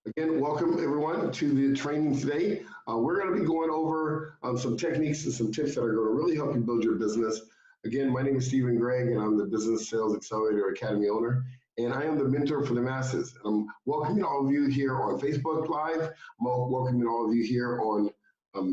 Again, welcome everyone to the training today. We're going to be going over some techniques and some tips that are going to really help you build your business. Again, my name is Gregg, and I'm the Business Sales Accelerator Academy owner, and I am the mentor for the masses. And I'm welcoming all of you here on Facebook Live. I'm welcoming all of you here on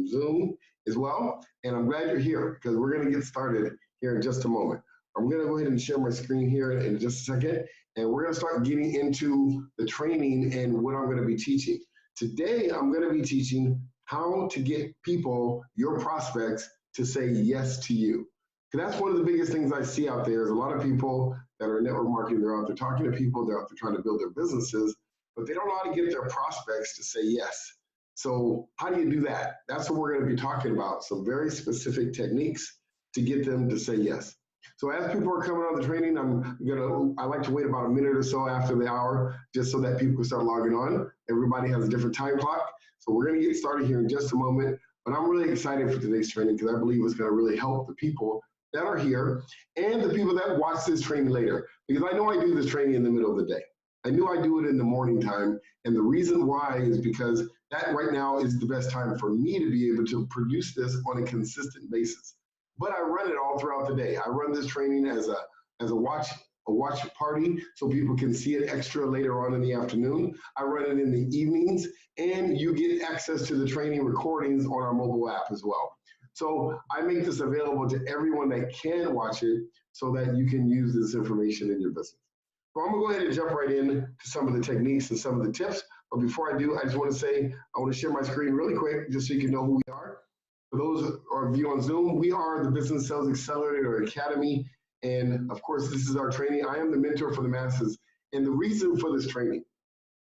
Zoom as well. And I'm glad you're here because we're going to get started here in just a moment. I'm going to go ahead and share my screen here in just a second, and we're going to start getting into the training and what I'm going to be teaching. Today, I'm going to be teaching how to get people, your prospects, to say yes to you. Because that's one of the biggest things I see out there is a lot of people that are network marketing, they're out there talking to people, they're out there trying to build their businesses, but they don't know how to get their prospects to say yes. So how do you do that? That's what we're going to be talking about, some very specific techniques to get them to say yes. So as people are coming on the training, I like to wait about a minute or so after the hour, just so that people can start logging on. Everybody has a different time clock. So we're gonna get started here in just a moment, but I'm really excited for today's training because I believe it's gonna really help the people that are here and the people that watch this training later. Because I know I do this training in the middle of the day. I knew I do it in the morning time. And the reason why is because that right now is the best time for me to be able to produce this on a consistent basis. But I run it all throughout the day. I run this training as a watch party so people can see it extra later on in the afternoon. I run it in the evenings, and you get access to the training recordings on our mobile app as well. So I make this available to everyone that can watch it so that you can use this information in your business. So I'm gonna go ahead and jump right in to some of the techniques and some of the tips. But before I do, I just want to say, I want to share my screen really quick just so you can know who we are. For those of you on Zoom, we are the Business Sales Accelerator Academy. And of course, this is our training. I am the mentor for the masses. And the reason for this training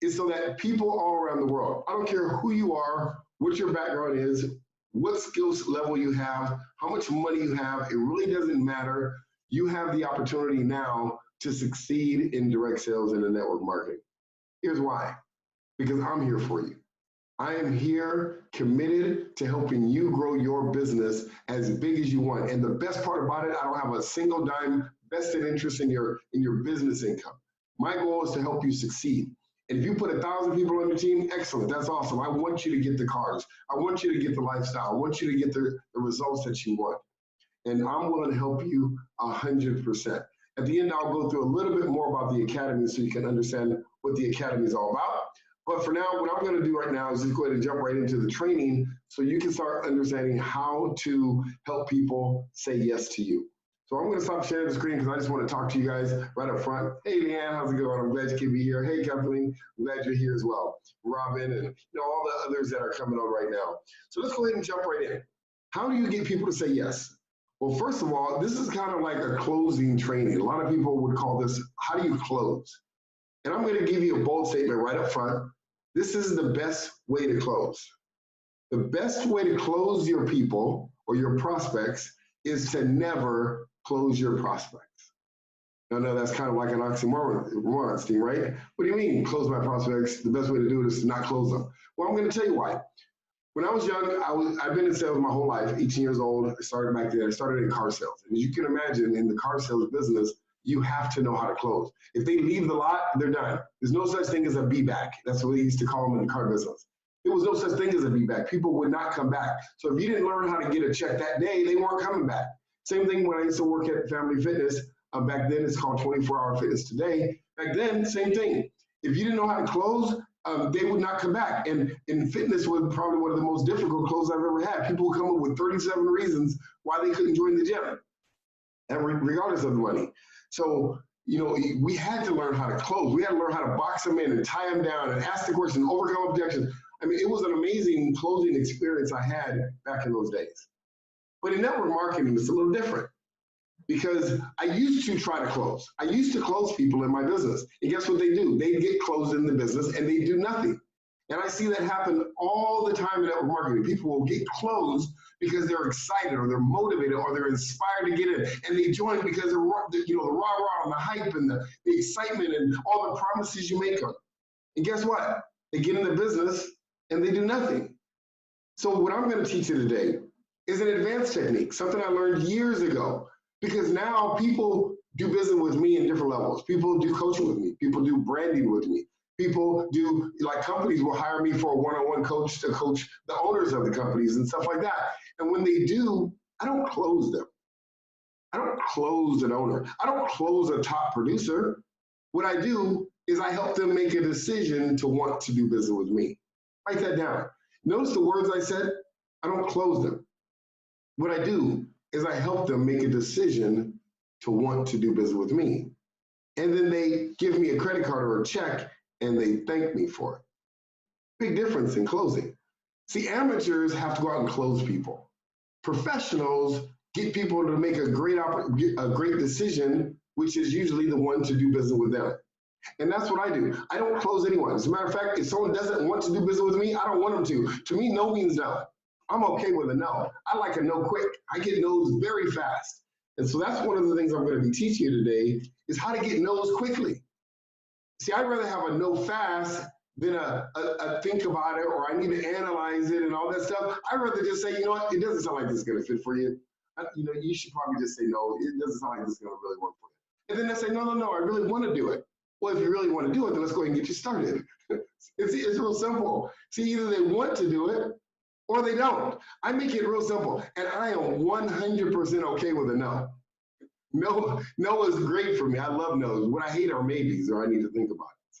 is so that people all around the world, I don't care who you are, what your background is, what skills level you have, how much money you have, it really doesn't matter. You have the opportunity now to succeed in direct sales and in network marketing. Here's why. Because I'm here for you. I am here committed to helping you grow your business as big as you want. And the best part about it, I don't have a single dime vested interest in your business income. My goal is to help you succeed. And if you put 1,000 people on your team, excellent, that's awesome. I want you to get the cars. I want you to get the lifestyle. I want you to get the results that you want. And I'm willing to help you 100%. At the end, I'll go through a little bit more about the Academy so you can understand what the Academy is all about. But for now, what I'm going to do right now is just go ahead and jump right into the training so you can start understanding how to help people say yes to you. So I'm going to stop sharing the screen because I just want to talk to you guys right up front. Hey, Leanne, how's it going? I'm glad you can be here. Hey, Kathleen, I'm glad you're here as well. Robin and all the others that are coming on right now. So let's go ahead and jump right in. How do you get people to say yes? Well, first of all, this is kind of like a closing training. A lot of people would call this, how do you close? And I'm going to give you a bold statement right up front. This is the best way to close. The best way to close your people or your prospects is to never close your prospects. Now, that's kind of like an oxymoron, Steve, right? What do you mean, close my prospects? The best way to do it is to not close them. Well, I'm going to tell you why. When I was young, I've been in sales my whole life, 18 years old. I started back then. I started in car sales. And as you can imagine, in the car sales business, you have to know how to close. If they leave the lot, they're done. There's no such thing as a be back. That's what they used to call them in the car business. There was no such thing as a be back. People would not come back. So if you didn't learn how to get a check that day, they weren't coming back. Same thing when I used to work at Family Fitness. Back then, it's called 24-hour fitness today. Back then, same thing. If you didn't know how to close, they would not come back. And fitness was probably one of the most difficult closes I've ever had. People would come up with 37 reasons why they couldn't join the gym, and regardless of the money. So, we had to learn how to close. We had to learn how to box them in and tie them down and ask the question, overcome objections. I mean, it was an amazing closing experience I had back in those days. But in network marketing, it's a little different because I used to try to close. I used to close people in my business. And guess what they do? They get closed in the business and they do nothing. And I see that happen all the time in network marketing. People will get closed because they're excited or they're motivated or they're inspired to get in. And they join because the rah-rah and the hype and the excitement and all the promises you make them. And guess what? They get in the business and they do nothing. So what I'm going to teach you today is an advanced technique, something I learned years ago. Because now people do business with me in different levels. People do coaching with me. People do branding with me. People do, like companies will hire me for a one-on-one coach to coach the owners of the companies and stuff like that. And when they do, I don't close them. I don't close an owner. I don't close a top producer. What I do is I help them make a decision to want to do business with me. Write that down. Notice the words I said. I don't close them. What I do is I help them make a decision to want to do business with me. And then they give me a credit card or a check and they thank me for it. Big difference in closing. See, amateurs have to go out and close people. Professionals get people to make a great decision, which is usually the one to do business with them. And that's what I do. I don't close anyone. As a matter of fact, if someone doesn't want to do business with me, I don't want them to. To me, no means no. I'm okay with a no. I like a no quick. I get no's very fast. And so that's one of the things I'm going to be teaching you today is how to get no's quickly. See, I'd rather have a no fast than a think about it, or I need to analyze it and all that stuff. I'd rather just say, you know what, it doesn't sound like this is going to fit for you. You should probably just say no. It doesn't sound like this is going to really work for you. And then they say, no, I really want to do it. Well, if you really want to do it, then let's go ahead and get you started. It's real simple. See, either they want to do it or they don't. I make it real simple. And I am 100% okay with a no. No is great for me. I love no's. What I hate are maybes, or I need to think about it.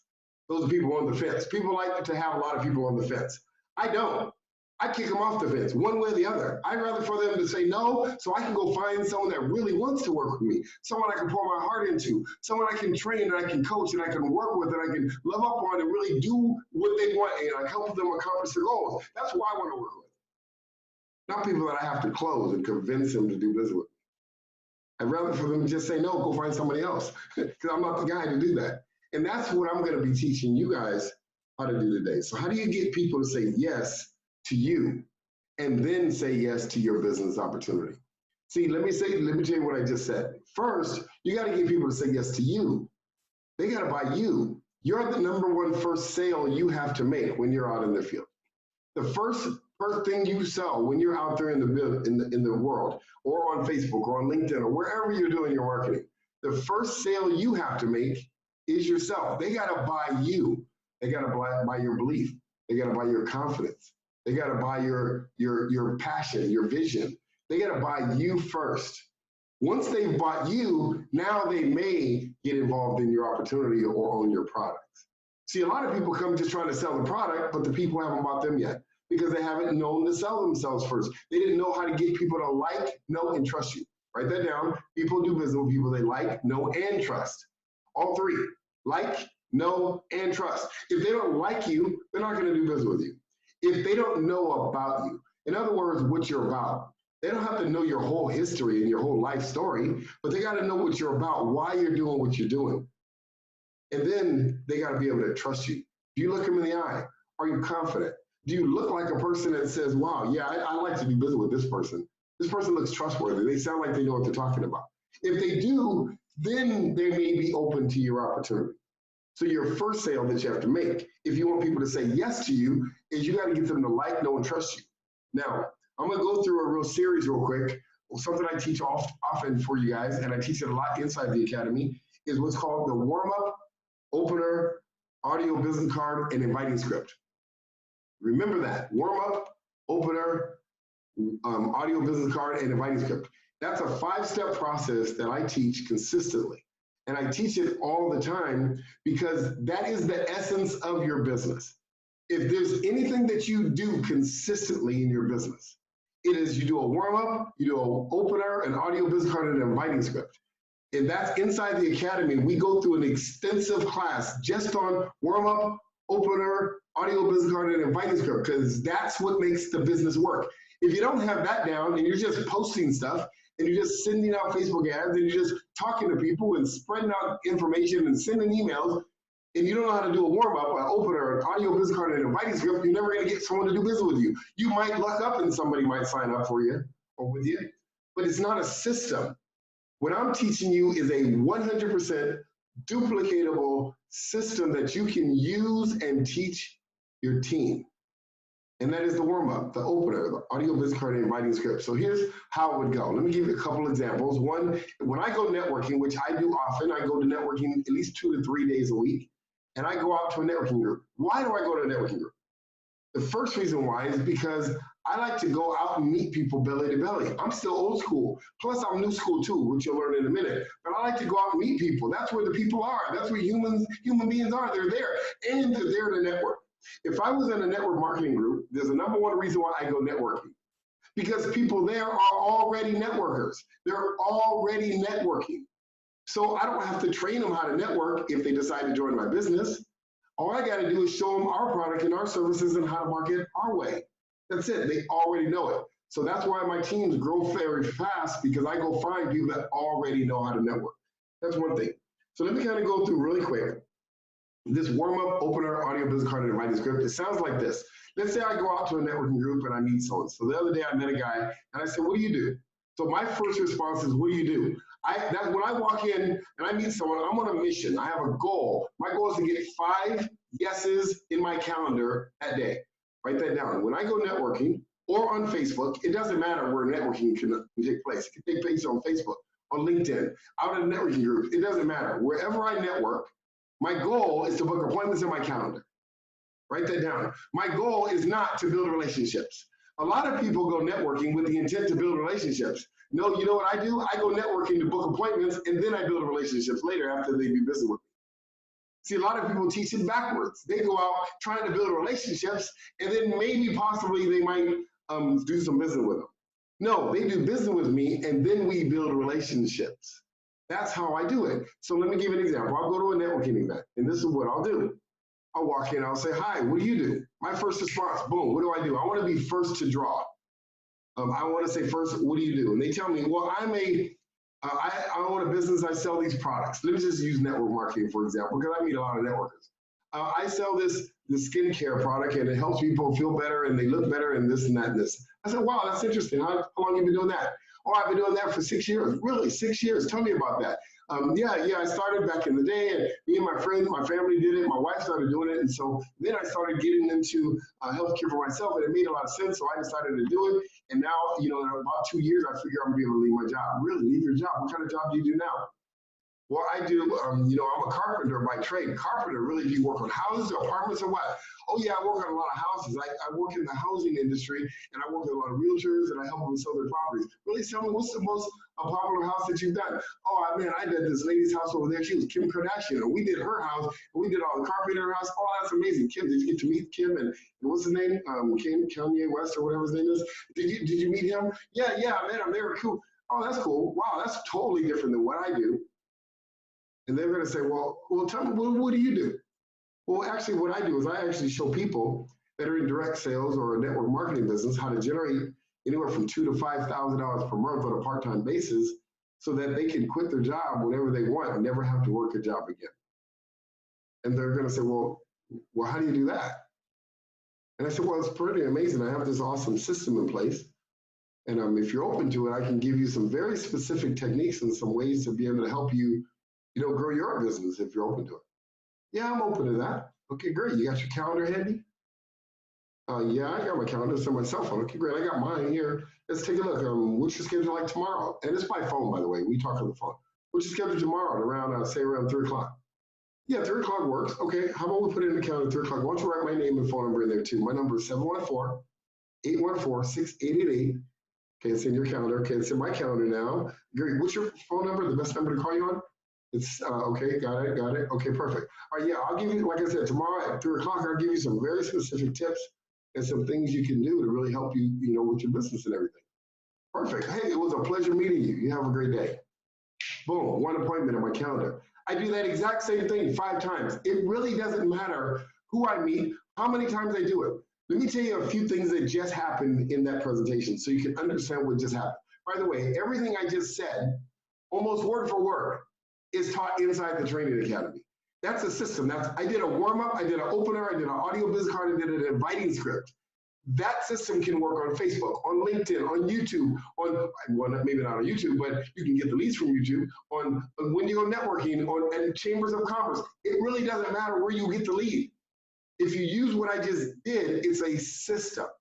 Those are people on the fence. People like to have a lot of people on the fence. I don't. I kick them off the fence one way or the other. I'd rather for them to say no so I can go find someone that really wants to work with me, someone I can pour my heart into, someone I can train and I can coach and I can work with and I can love up on and really do what they want and I help them accomplish their goals. That's who I want to work with. Not people that I have to close and convince them to do business with. I'd rather for them to just say no, go find somebody else, because I'm not the guy to do that. And that's what I'm going to be teaching you guys how to do today. So how do you get people to say yes to you and then say yes to your business opportunity? See, let me tell you what I just said. First, you got to get people to say yes to you. They got to buy you. You're the number one first sale you have to make when you're out in the field. The first thing you sell when you're out there in the world, or on Facebook or on LinkedIn or wherever you're doing your marketing, the first sale you have to make is yourself. They got to buy you. They got to buy your belief. They got to buy your confidence. They got to buy your passion, your vision. They got to buy you first. Once they've bought you, now they may get involved in your opportunity or own your products. See, a lot of people come just trying to sell the product, but the people haven't bought them yet because they haven't known to sell themselves first. They didn't know how to get people to like, know, and trust you. Write that down. People do business with people they like, know, and trust. All three: like, know, and trust. If they don't like you, they're not going to do business with you. If they don't know about you, in other words, what you're about, they don't have to know your whole history and your whole life story, but they got to know what you're about, why you're doing what you're doing. And then they got to be able to trust you. Do you look them in the eye? Are you confident? Do you look like a person that says, wow, yeah, I like to do business with this person. This person looks trustworthy. They sound like they know what they're talking about. If they do, then they may be open to your opportunity. So your first sale that you have to make, if you want people to say yes to you, is you got to get them to like, know, and trust you. Now, I'm going to go through a real series real quick. Something I teach often for you guys, and I teach it a lot inside the academy, is what's called the warm-up, opener, audio business card, and inviting script. Remember that. Warm-up, opener, audio business card, and inviting script. That's a 5-step process that I teach consistently. And I teach it all the time because that is the essence of your business. If there's anything that you do consistently in your business, it is you do a warm-up, you do an opener, an audio business card, and an inviting script. And that's inside the academy. We go through an extensive class just on warm-up, opener, audio business card, and inviting script, because that's what makes the business work. If you don't have that down and you're just posting stuff and you're just sending out Facebook ads and you're just talking to people and spreading out information and sending emails, and you don't know how to do a warm-up, an opener, an audio business card, and an inviting script, you're never going to get someone to do business with you. You might luck up and somebody might sign up for you or with you, but it's not a system. What I'm teaching you is a 100% duplicatable system that you can use and teach your team. And that is the warm-up, the opener, the audio business card, and inviting script. So here's how it would go. Let me give you a couple examples. One, when I go networking, which I do often, I go to networking at least 2 to 3 days a week. and I go out to a networking group. Why do I go to a networking group? The first reason why is because I like to go out and meet people belly to belly. I'm still old school. Plus, I'm new school too, which you'll learn in a minute. But I like to go out and meet people. That's where the people are. That's where human beings are. They're there, and they're there to network. If I was in a network marketing group, there's a number one reason why I go networking. Because people there are already networkers. They're already networking. So I don't have to train them how to network if they decide to join my business. All I got to do is show them our product and our services and how to market our way. That's it. They already know it. So that's why my teams grow very fast, because I go find people that already know how to network. That's one thing. So let me kind of go through really quick this warm-up, opener, audio business card, and inviting script. It sounds like this. Let's say I go out to a networking group and I meet someone. So the other day I met a guy and I said, what do you do? So my first response is, what do you do? When I walk in and I meet someone, I'm on a mission. I have a goal. My goal is to get 5 yeses in my calendar that day. Write that down. When I go networking or on Facebook, it doesn't matter where networking can take place. It can take place on Facebook, on LinkedIn, out in a networking group. It doesn't matter. Wherever I network, my goal is to book appointments in my calendar. Write that down. My goal is not to build relationships. A lot of people go networking with the intent to build relationships. No, you know what I do? I go networking to book appointments, and then I build relationships later after they do business with me. See, a lot of people teach it backwards. They go out trying to build relationships, and then maybe possibly they might do some business with them. No, they do business with me, and then we build relationships. That's how I do it. So let me give you an example. I'll go to a networking event, and this is what I'll do. I'll walk in, I'll say, hi, what do you do? My first response, boom, what do I do? I want to be first to draw. I want to say first, what do you do? And they tell me, well, I own a business, I sell these products. Let me just use network marketing, for example, because I meet a lot of networkers. I sell this skincare product, and it helps people feel better, and they look better, and this and that and this. I said, wow, that's interesting. How long have you been doing that? Oh, I've been doing that for 6 years. Really, 6 years? Tell me about that. Yeah, I started back in the day, and me and my friends, my family did it. My wife started doing it, and so then I started getting into healthcare for myself, and it made a lot of sense. So I decided to do it, and now, in about 2 years, I figure I'm gonna be able to leave my job. Really, leave your job? What kind of job do you do now? Well, I do, I'm a carpenter by trade. Carpenter, really, do you work on houses or apartments or what? Oh yeah, I work on a lot of houses. I work in the housing industry, and I work with a lot of realtors, and I help them sell their properties. Really, tell me, what's the most popular house that you've done? Oh man, I did this lady's house over there. She was Kim Kardashian, and we did her house, and we did all the carpet in her house. Oh, that's amazing. Kim, did you get to meet Kim and what's his name? Kanye West or whatever his name is. Did you meet him? Yeah, I met him. They were cool. Oh, that's cool. Wow, that's totally different than what I do. And they're going to say, well, tell me, what do you do? Well, actually, what I do is I actually show people that are in direct sales or a network marketing business how to generate anywhere from $2,000 to $5,000 per month on a part-time basis, so that they can quit their job whenever they want and never have to work a job again. And they're going to say, well, how do you do that? And I said, well, it's pretty amazing. I have this awesome system in place. And if you're open to it, I can give you some very specific techniques and some ways to be able to help you, grow your business if you're open to it. Yeah, I'm open to that. Okay, great. You got your calendar handy? Yeah, I got my calendar. It's on my cell phone. Okay, great. I got mine here. Let's take a look. What's your schedule like tomorrow? And it's by phone, by the way. We talk on the phone. What's your schedule tomorrow around, say around 3 o'clock? Yeah, 3 o'clock works. Okay, how about we put it in the calendar at 3 o'clock? Why don't you write my name and phone number in there too? My number is 714-814-6888. Okay, it's in your calendar. Okay, it's in my calendar now. Gary, what's your phone number? The best number to call you on? It's okay, got it. Okay, perfect. All right, yeah, I'll give you, like I said, tomorrow at 3 o'clock, I'll give you some very specific tips and some things you can do to really help you, with your business and everything. Perfect. Hey, it was a pleasure meeting you. You have a great day. Boom, 1 appointment on my calendar. I do that exact same thing 5 times. It really doesn't matter who I meet, how many times I do it. Let me tell you a few things that just happened in that presentation so you can understand what just happened. By the way, everything I just said, almost word for word, is taught inside the Training Academy. That's a system. I did a warm-up, I did an opener, I did an audio business card, I did an inviting script. That system can work on Facebook, on LinkedIn, on YouTube, maybe not on YouTube, but you can get the leads from YouTube, on when you go networking, and chambers of commerce. It really doesn't matter where you get the lead. If you use what I just did, it's a system.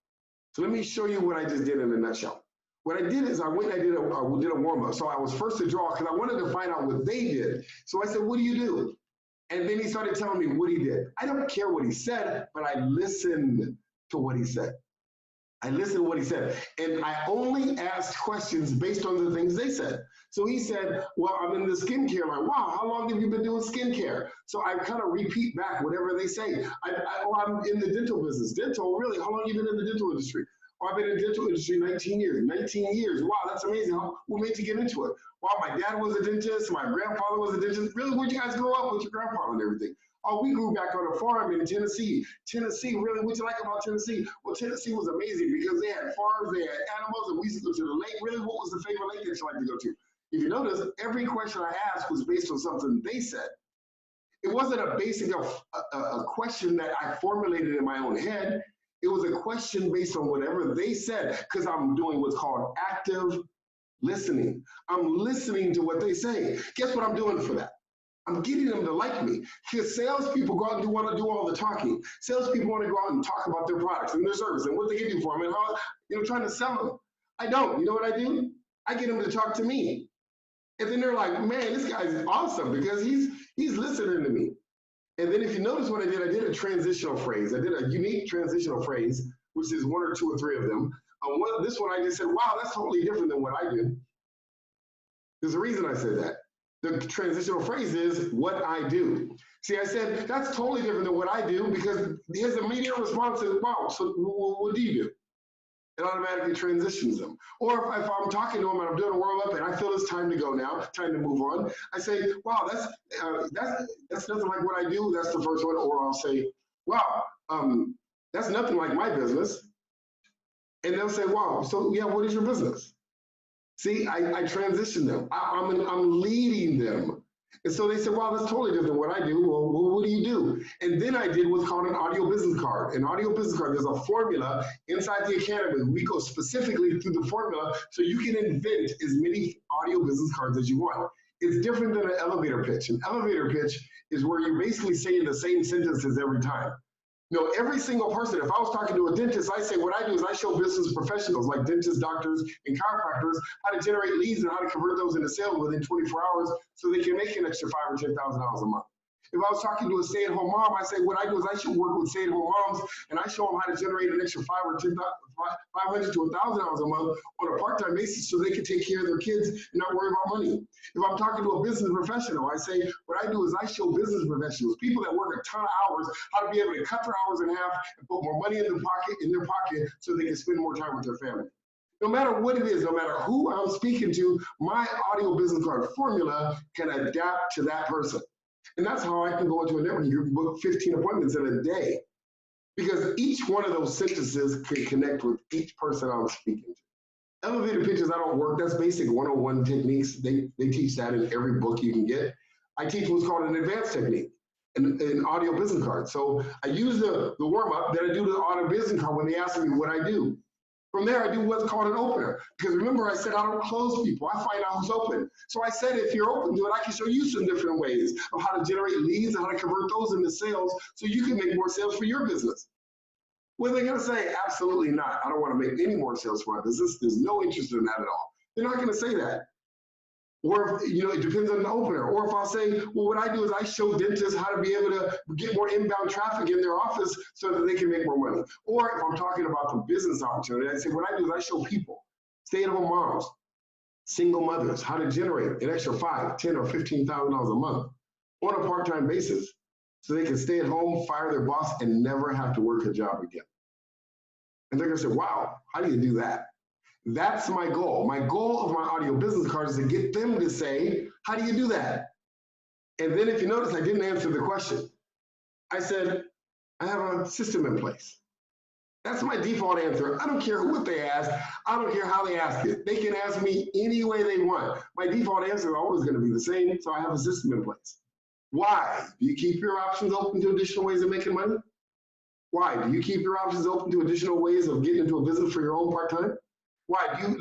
So let me show you what I just did in a nutshell. What I did is I went and I did a warm-up. So I was first to draw because I wanted to find out what they did. So I said, what do you do? And then he started telling me what he did. I don't care what he said, but I listened to what he said. I listened to what he said, and I only asked questions based on the things they said. So he said, well, I'm in the skincare line. Wow, how long have you been doing skincare? So I kind of repeat back whatever they say. I'm in the dental business. Dental, really? How long have you been in the dental industry? Oh, I've been in the dental industry 19 years. 19 years. Wow, that's amazing. What made you get into it? Wow, my dad was a dentist. My grandfather was a dentist. Really, where'd you guys grow up with your grandfather and everything? Oh, we grew back on a farm in Tennessee. Tennessee, really, what you like about Tennessee? Well, Tennessee was amazing because they had farms, they had animals, and we used to go to the lake. Really, what was the favorite lake that you like to go to? If you notice, every question I asked was based on something they said. It wasn't a basic a question that I formulated in my own head. It was a question based on whatever they said, because I'm doing what's called active listening. I'm listening to what they say. Guess what I'm doing for that? I'm getting them to like me, because salespeople go out and want to do all the talking. Salespeople want to go out and talk about their products and their service and what they can do for them and how, trying to sell them. I don't. You know what I do? I get them to talk to me. And then they're like, man, this guy's awesome because he's listening to me. And then if you notice what I did a transitional phrase. I did a unique transitional phrase, which is one or two or three of them. This one I just said, wow, that's totally different than what I do. There's a reason I said that. The transitional phrase is what I do. See, I said, that's totally different than what I do, because his immediate response is, wow, so what do you do? It automatically transitions them. Or if I'm talking to him and I'm doing a warm up and I feel it's time to go now, time to move on, I say, wow, that's nothing like what I do. That's the first one. Or I'll say, wow, that's nothing like my business. And they'll say, wow, so yeah, what is your business? See, I transition them. I'm leading them. And so they said, wow, that's totally different than what I do. Well, what do you do? And then I did what's called an audio business card. An audio business card, there's a formula inside the academy. We go specifically through the formula so you can invent as many audio business cards as you want. It's different than an elevator pitch. An elevator pitch is where you're basically saying the same sentences every time. Every single person, if I was talking to a dentist, I say what I do is I show business professionals like dentists, doctors, and chiropractors how to generate leads and how to convert those into sales within 24 hours so they can make an extra $5,000 or $10,000 a month. If I was talking to a stay-at-home mom, I say what I do is I should work with stay-at-home moms and I show them how to generate an extra $500 to $1,000 a month on a part-time basis so they can take care of their kids and not worry about money. If I'm talking to a business professional, I say what I do is I show business professionals, people that work a ton of hours, how to be able to cut their hours in half and put more money in their pocket so they can spend more time with their family. No matter what it is, no matter who I'm speaking to, my audio business card formula can adapt to that person. And that's how I can go into a networking group and book 15 appointments in a day. Because each one of those sentences can connect with each person I'm speaking to. Elevator pitches, I don't work. That's basic 101 techniques. They teach that in every book you can get. I teach what's called an advanced technique, an audio business card. So I use the warm-up, then I do the audio business card when they ask me what I do. From there, I do what's called an opener. Because remember, I said I don't close people. I find out who's open. So I said, if you're open to it, I can show you some different ways of how to generate leads and how to convert those into sales so you can make more sales for your business. What are they going to say? Absolutely not. I don't want to make any more sales for my business. There's no interest in that at all. They're not going to say that. Or, it depends on the opener. Or if I'll say, well, what I do is I show dentists how to be able to get more inbound traffic in their office so that they can make more money. Or if I'm talking about the business opportunity, I say, what I do is I show people, stay-at-home moms, single mothers, how to generate an extra $5,000, $10,000, or $15,000 a month on a part-time basis so they can stay at home, fire their boss, and never have to work a job again. And they're going to say, wow, how do you do that? That's my goal. My goal of my audio business card is to get them to say, how do you do that? And then if you notice, I didn't answer the question. I said, I have a system in place. That's my default answer. I don't care what they ask. I don't care how they ask it. They can ask me any way they want. My default answer is always going to be the same, so I have a system in place. Why? Do you keep your options open to additional ways of making money? Why? Do you keep your options open to additional ways of getting into a business for your own part-time? Why? Do you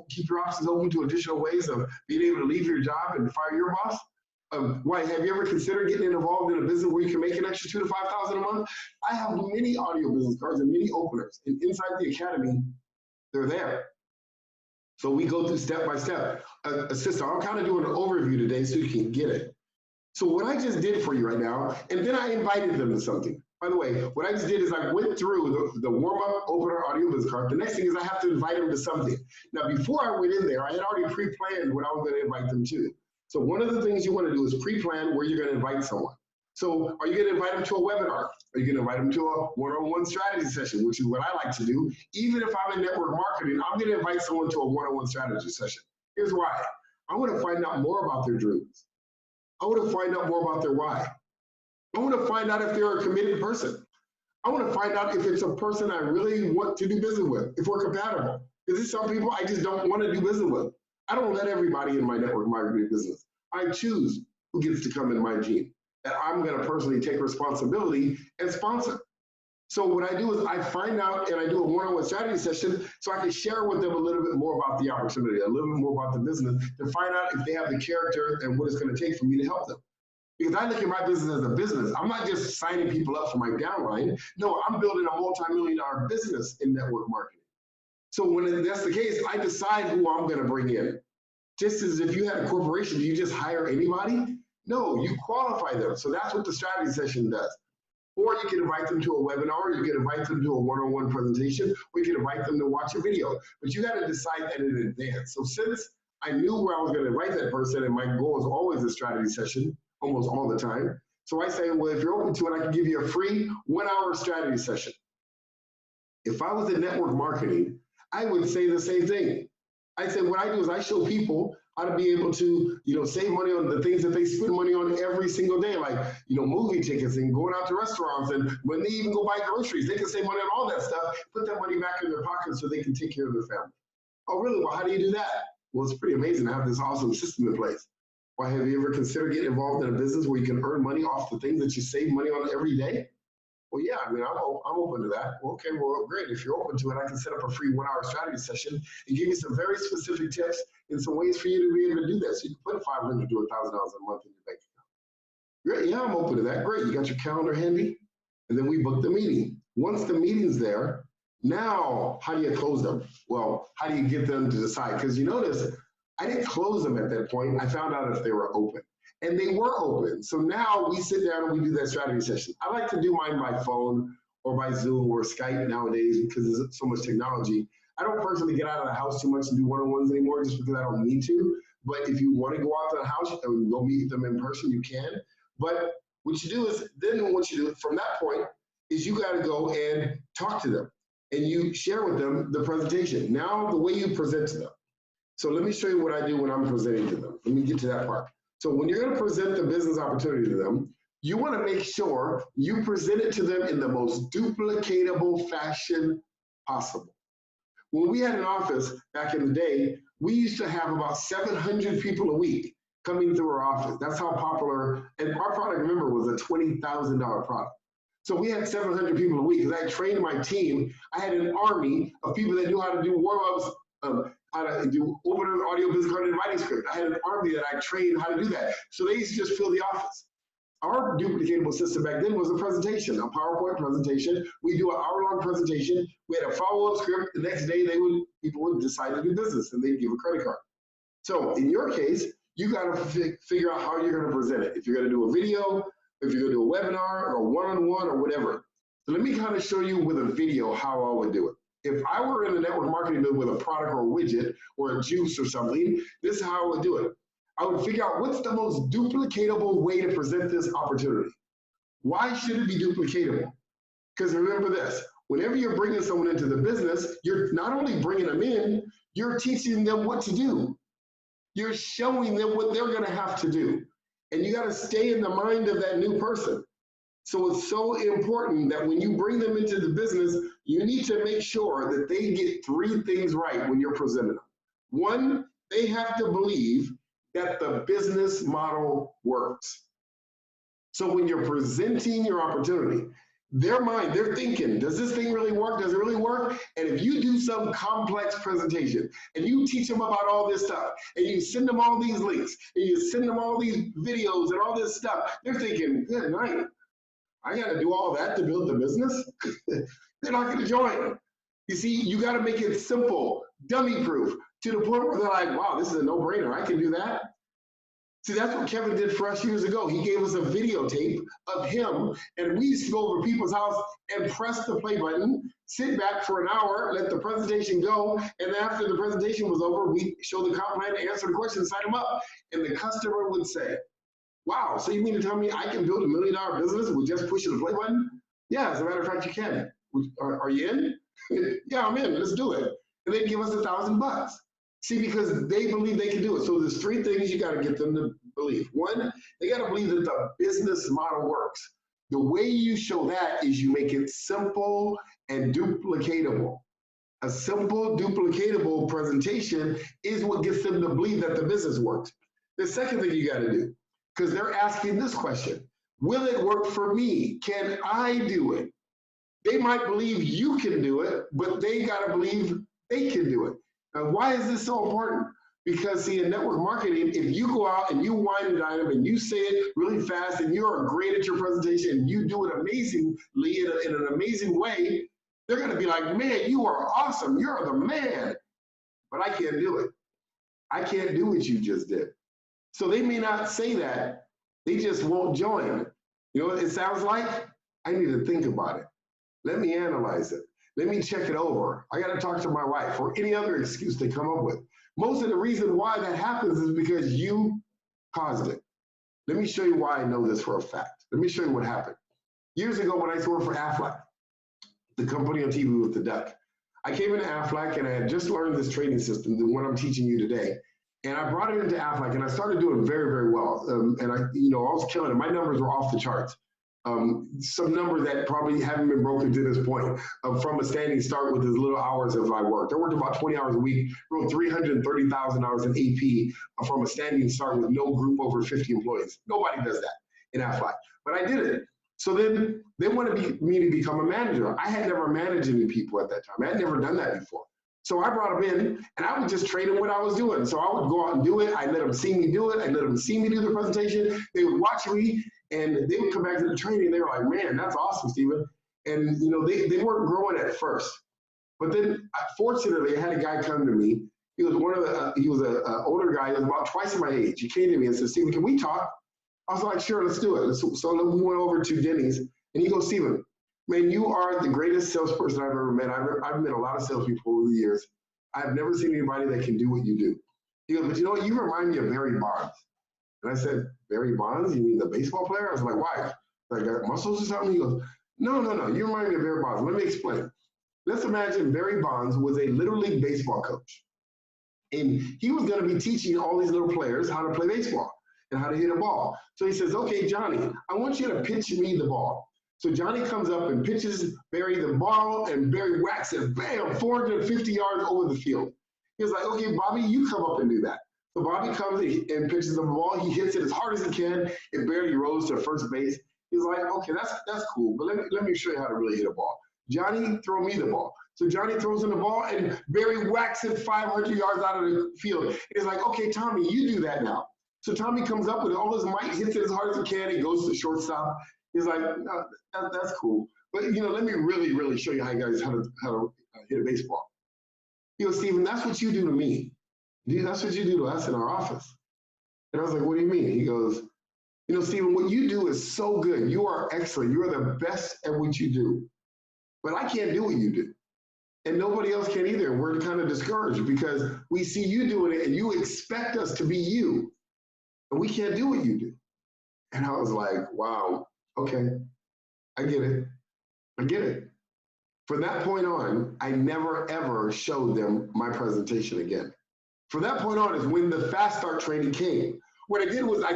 keep your options open to additional ways of being able to leave your job and fire your boss? Why? Have you ever considered getting involved in a business where you can make an extra $2,000 to $5,000 a month? I have many audio business cards and many openers. And inside the academy, they're there. So we go through step by step. A system. I'm kind of doing an overview today so you can get it. So what I just did for you right now, and then I invited them to something. By the way, what I just did is I went through the warm-up, opener, audio business card. The next thing is I have to invite them to something. Now, before I went in there, I had already pre-planned what I was going to invite them to. So one of the things you want to do is pre-plan where you're going to invite someone. So are you going to invite them to a webinar? Are you going to invite them to a one-on-one strategy session, which is what I like to do? Even if I'm in network marketing, I'm going to invite someone to a one-on-one strategy session. Here's why. I want to find out more about their dreams. I want to find out more about their why. I want to find out if they're a committed person. I want to find out if it's a person I really want to do business with, if we're compatible. Because there's some people I just don't want to do business with. I don't let everybody in my network marketing business. I choose who gets to come in my team. And I'm going to personally take responsibility and sponsor. So what I do is I find out and I do a one-on-one strategy session so I can share with them a little bit more about the opportunity, a little bit more about the business, to find out if they have the character and what it's going to take for me to help them. Because I look at my business as a business. I'm not just signing people up for my downline. No, I'm building a multi-million-dollar business in network marketing. So when that's the case, I decide who I'm going to bring in. Just as if you had a corporation, do you just hire anybody? No, you qualify them. So that's what the strategy session does. Or you can invite them to a webinar, you can invite them to a one-on-one presentation, or you can invite them to watch a video. But you got to decide that in advance. So since I knew where I was going to invite that person, and my goal is always a strategy session, almost all the time. So I say, well, if you're open to it, I can give you a free 1-hour strategy session. If I was in network marketing, I would say the same thing. I say what I do is I show people how to be able to, save money on the things that they spend money on every single day, like, movie tickets and going out to restaurants. And when they even go buy groceries, they can save money on all that stuff, put that money back in their pocket so they can take care of their family. Oh, really? Well, how do you do that? Well, it's pretty amazing to have this awesome system in place. Why, have you ever considered getting involved in a business where you can earn money off the things that you save money on every day? Well, yeah, I'm open to that. Well, okay, well, great. If you're open to it, I can set up a free 1-hour strategy session and give you some very specific tips and some ways for you to be able to do that. So you can put $500 to $1,000 a month in your bank account. Great, yeah, I'm open to that. Great, you got your calendar handy? And then we book the meeting. Once the meeting's there, now how do you close them? Well, how do you get them to decide? Because you notice, I didn't close them at that point. I found out if they were open. And they were open. So now we sit down and we do that strategy session. I like to do mine by phone or by Zoom or Skype nowadays because there's so much technology. I don't personally get out of the house too much and do one-on-ones anymore just because I don't need to. But if you want to go out to the house and go meet them in person, you can. But what you do is, then what you do from that point is you got to go and talk to them. And you share with them the presentation. Now the way you present to them. So let me show you what I do when I'm presenting to them. Let me get to that part. So when you're going to present the business opportunity to them, you want to make sure you present it to them in the most duplicatable fashion possible. When we had an office back in the day, we used to have about 700 people a week coming through our office. That's how popular, and our product, remember, was a $20,000 product. So we had 700 people a week because I trained my team. I had an army of people that knew how to do warm-ups, how to do opener, audio, business card, and inviting script. I had an army that I trained how to do that. So they used to just fill the office. Our duplicatable system back then was a presentation, a PowerPoint presentation. We do an hour-long presentation. We had a follow-up script. The next day, people would decide to do business, and they'd give a credit card. So in your case, you got to figure out how you're going to present it. If you're going to do a video, if you're going to do a webinar or one-on-one or whatever. So let me kind of show you with a video how I would do it. If I were in a network marketing business with a product or a widget or a juice or something, this is how I would do it. I would figure out what's the most duplicatable way to present this opportunity. Why should it be duplicatable? Because remember this, whenever you're bringing someone into the business, you're not only bringing them in, you're teaching them what to do. You're showing them what they're going to have to do. And you got to stay in the mind of that new person. So it's so important that when you bring them into the business, you need to make sure that they get 3 things right when you're presenting them. 1, they have to believe that the business model works. So when you're presenting your opportunity, their mind, they're thinking, does this thing really work? Does it really work? And if you do some complex presentation and you teach them about all this stuff and you send them all these links and you send them all these videos and all this stuff, they're thinking, good night. I got to do all that to build the business? They're not going to join. You see, you got to make it simple, dummy proof, to the point where they're like, wow, this is a no-brainer. I can do that. See, that's what Kevin did for us years ago. He gave us a videotape of him, and we used to go over people's house and press the play button, sit back for an hour, let the presentation go, and after the presentation was over, we show the comp plan, answer the questions, sign them up, and the customer would say, wow, so you mean to tell me I can build $1 million business with just pushing the play button? Yeah, as a matter of fact, you can. Are you in? Yeah, I'm in. Let's do it. And they'd give us $1,000. See, because they believe they can do it. So there's three things you got to get them to believe. One, they got to believe that the business model works. The way you show that is you make it simple and duplicatable. A simple, duplicatable presentation is what gets them to believe that the business works. The second thing you got to do, because they're asking this question, will it work for me? Can I do it? They might believe you can do it, but they got to believe they can do it. Now, why is this so important? Because see, in network marketing, if you go out and you wine and dine them and you say it really fast and you're great at your presentation and you do it amazingly in an amazing way, they're going to be like, man, you are awesome. You're the man. But I can't do it. I can't do what you just did. So they may not say that. They just won't join. You know what it sounds like? I need to think about it. Let me analyze it. Let me check it over. I got to talk to my wife, or any other excuse they come up with. Most of the reason why that happens is because you caused it. Let me show you why I know this for a fact. Let me show you what happened. Years ago when I used to work for Aflac, the company on TV with the duck, I came into Aflac and I had just learned this trading system, the one I'm teaching you today. And I brought it into Aflac and I started doing very, very well. And I was killing it. My numbers were off the charts. Some numbers that probably haven't been broken to this point, from a standing start with as little hours as I worked. I worked about 20 hours a week, wrote 330,000 hours in AP from a standing start with no group over 50 employees. Nobody does that in Aflac, but I did it. So then they wanted me to become a manager. I had never managed any people at that time. I had never done that before. So I brought them in and I would just trade them what I was doing. So I would go out and do it. I let them see me do it. I let them see me do the presentation. They would watch me and they would come back to the training. They were like, man, that's awesome, Stephen. And they weren't growing at first. But then fortunately, I had a guy come to me. He was an older guy. He was about twice my age. He came to me and said, Stephen, can we talk? I was like, sure, let's do it. So we went over to Denny's and he goes, Stephen, man, you are the greatest salesperson I've ever met. I've met a lot of salespeople over the years. I've never seen anybody that can do what you do. He goes, but you know what? You remind me of Barry Bonds. And I said, Barry Bonds? You mean the baseball player? I was like, why? Like, got muscles or something? He goes, no. You remind me of Barry Bonds. Let me explain. Let's imagine Barry Bonds was a Little League baseball coach. And he was going to be teaching all these little players how to play baseball and how to hit a ball. So he says, okay, Johnny, I want you to pitch me the ball. So Johnny comes up and pitches Barry the ball, and Barry whacks it, bam, 450 yards over the field. He was like, okay, Bobby, you come up and do that. So Bobby comes and pitches the ball. He hits it as hard as he can. It barely rolls to first base. He's like, okay, that's cool, but let me show you how to really hit a ball. Johnny, throw me the ball. So Johnny throws in the ball, and Barry whacks it 500 yards out of the field. He's like, okay, Tommy, you do that now. So Tommy comes up with all his might, hits it as hard as he can. He goes to shortstop. He's like, no, that's cool. But, let me really, really show you how to hit a baseball. He goes, Stephen, that's what you do to me. That's what you do to us in our office. And I was like, what do you mean? He goes, Stephen, what you do is so good. You are excellent. You are the best at what you do. But I can't do what you do. And nobody else can either. And we're kind of discouraged because we see you doing it and you expect us to be you. And we can't do what you do. And I was like, wow, okay, I get it. From that point on, I never, ever showed them my presentation again. From that point on is when the Fast Start training came. What I did was I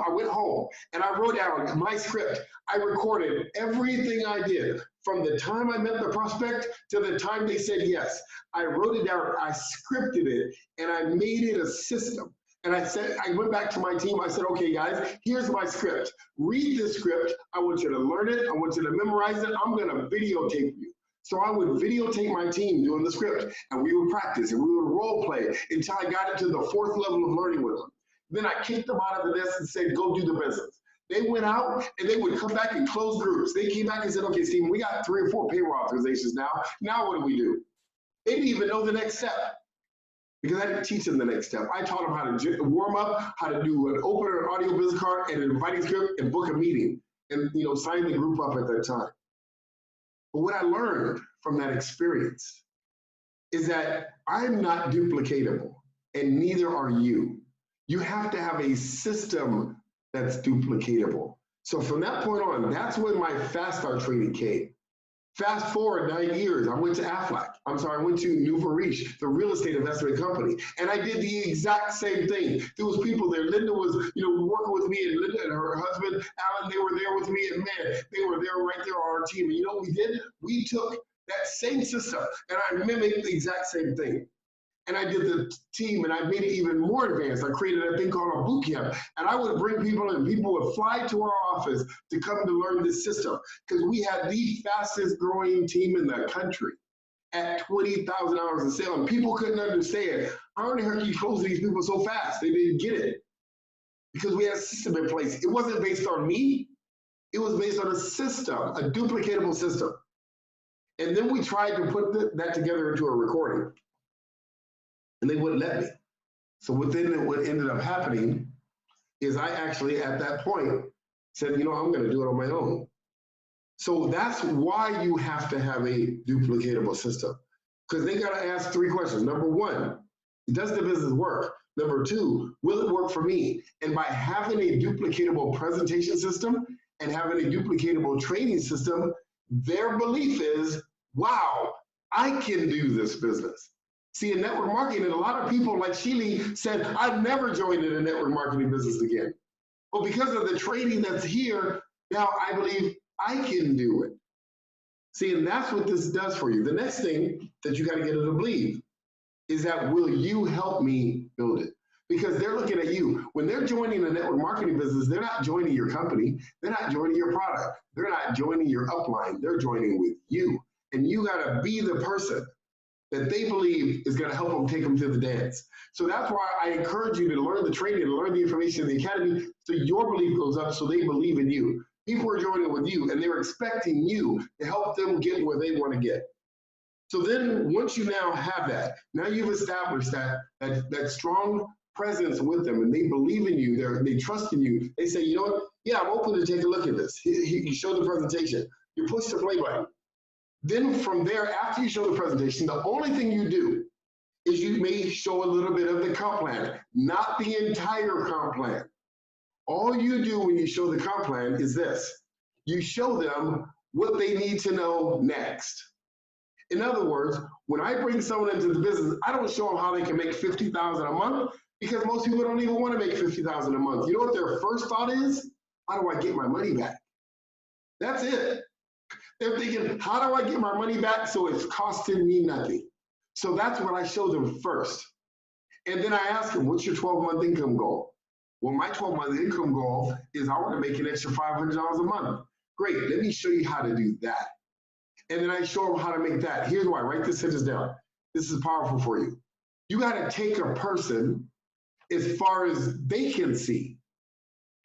went home and I wrote down my script. I recorded everything I did from the time I met the prospect to the time they said yes. I wrote it down, I scripted it, and I made it a system. And I went back to my team. I said, okay, guys, here's my script. Read this script. I want you to learn it. I want you to memorize it. I'm going to videotape you. So I would videotape my team doing the script, and we would practice, and we would role play until I got into the 4th level of learning with them. Then I kicked them out of the nest and said, go do the business. They went out, and they would come back and close groups. They came back and said, okay, Stephen, we got 3 or 4 payroll authorizations now. Now what do we do? They didn't even know the next step. because I didn't teach them the next step. I taught them how to warm up, how to do an open an audio business card and an inviting script and book a meeting and sign the group up at that time. But what I learned from that experience is that I'm not duplicatable and neither are you. You have to have a system that's duplicatable. So from that point on, that's when my fast start training came. Fast forward 9 years, I went to I went to Nouveau Riche, the real estate investment company, and I did the exact same thing. There was people there. Linda was, working with me, and Linda and her husband, Alan, they were there with me, and man, they were there right there on our team. And you know what we did? We took that same system, and I mimicked the exact same thing. And I did the team, and I made it even more advanced. I created a thing called a boot camp, and I would bring people in. People would fly to our office to come to learn this system because we had the fastest growing team in the country at 20,000 hours of sale. And people couldn't understand how in the heck you close these people so fast. They didn't get it because we had a system in place. It wasn't based on me. It was based on a system, a duplicatable system. And then we tried to put that together into a recording. And they wouldn't let me. So what ended up happening is I actually, at that point, said, I'm going to do it on my own. So that's why you have to have a duplicatable system. Because they got to ask 3 questions. Number 1, does the business work? Number 2, will it work for me? And by having a duplicatable presentation system and having a duplicatable training system, their belief is, wow, I can do this business. See, in network marketing, a lot of people like Sheely said, I've never joined in a network marketing business again. But because of the training that's here, now I believe I can do it. See, and that's what this does for you. The next thing that you got to get them to believe is that, will you help me build it? Because they're looking at you. When they're joining a network marketing business, they're not joining your company. They're not joining your product. They're not joining your upline. They're joining with you. And you got to be the person that they believe is going to help them take them to the dance. So that's why I encourage you to learn the training and learn the information in the academy so your belief goes up, so they believe in you. People are joining with you and they're expecting you to help them get where they want to get. So then once you now have that, now you've established that strong presence with them and they believe in you, they trust in you. They say, you know what? Yeah, I'm open to take a look at this. You show the presentation. You push the play button. Then from there, after you show the presentation, the only thing you do is you may show a little bit of the comp plan, not the entire comp plan. All you do when you show the comp plan is this. You show them what they need to know next. In other words, when I bring someone into the business, I don't show them how they can make $50,000 a month because most people don't even want to make $50,000 a month. You know what their first thought is? How do I get my money back? That's it. They're thinking, how do I get my money back so it's costing me nothing? So that's what I show them first. And then I ask them, what's your 12-month income goal? Well, my 12-month income goal is I want to make an extra $500 a month. Great, let me show you how to do that. And then I show them how to make that. Here's why, write this sentence down. This is powerful for you. You got to take a person as far as they can see.